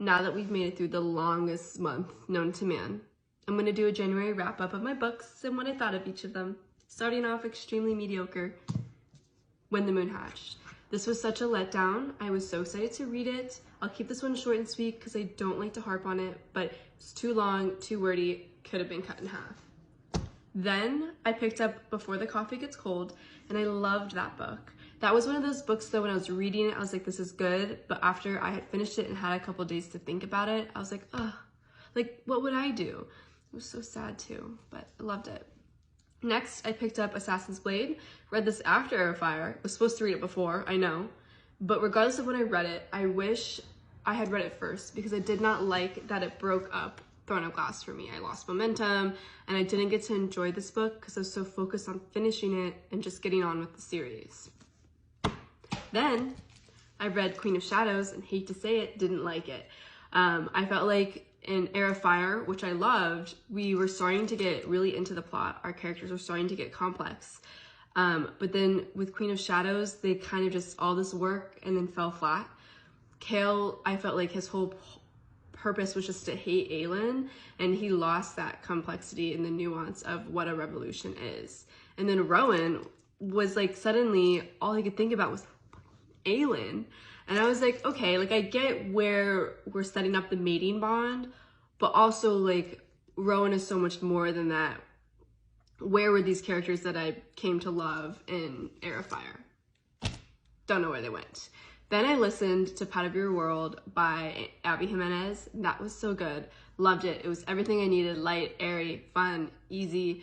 now that we've made it through the longest month known to man, I'm going to do a January wrap-up of my books and what I thought of each of them, starting off extremely mediocre, When the Moon Hatched. This was such a letdown. I was so excited to read it. I'll keep this one short and sweet because I don't like to harp on it, but it's too long, too wordy, could have been cut in half. Then I picked up Before the Coffee Gets Cold, and I loved that book. That was one of those books though, when I was reading it, I was like, this is good, but after I had finished it and had a couple days to think about it, I was like, ugh, like what would I do? It was so sad too, but I loved it. Next, I picked up Assassin's Blade, read this after Heir of Fire. I was supposed to read it before, I know, but regardless of when I read it, I wish I had read it first because I did not like that it broke up Throne of Glass for me. I lost momentum and I didn't get to enjoy this book because I was so focused on finishing it and just getting on with the series. Then I read Queen of Shadows and hate to say it, didn't like it. I felt like in Heir of Fire, which I loved, we were starting to get really into the plot. Our characters were starting to get complex. But then with Queen of Shadows, they kind of just, all this work and then fell flat. Chaol, I felt like his whole purpose was just to hate Aelin, and he lost that complexity and the nuance of what a revolution is. And then Rowan was like, suddenly all he could think about was Aelin. And I was like, okay, like I get where we're setting up the mating bond, but also like Rowan is so much more than that. Where were these characters that I came to love in Heir of Fire? Don't know where they went. Then I listened to Part of Your World by Abby Jimenez. That was so good. Loved it. It was everything I needed. Light, airy, fun, easy.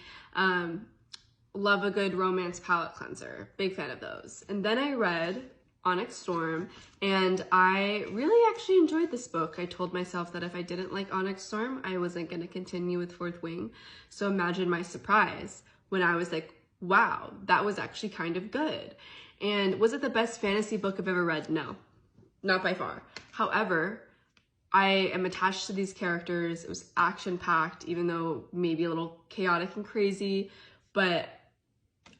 Love a good romance palette cleanser. Big fan of those. And then I read Onyx Storm, and I really actually enjoyed this book. I told myself that if I didn't like Onyx Storm, I wasn't going to continue with Fourth Wing. So imagine my surprise when I was like, wow, that was actually kind of good. And was it the best fantasy book I've ever read? No, not by far. However, I am attached to these characters. It was action-packed, even though maybe a little chaotic and crazy, but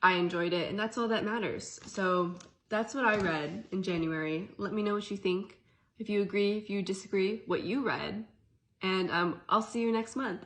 I enjoyed it, and that's all that matters. So that's what I read in January. Let me know what you think. If you agree, if you disagree, what you read. And I'll see you next month.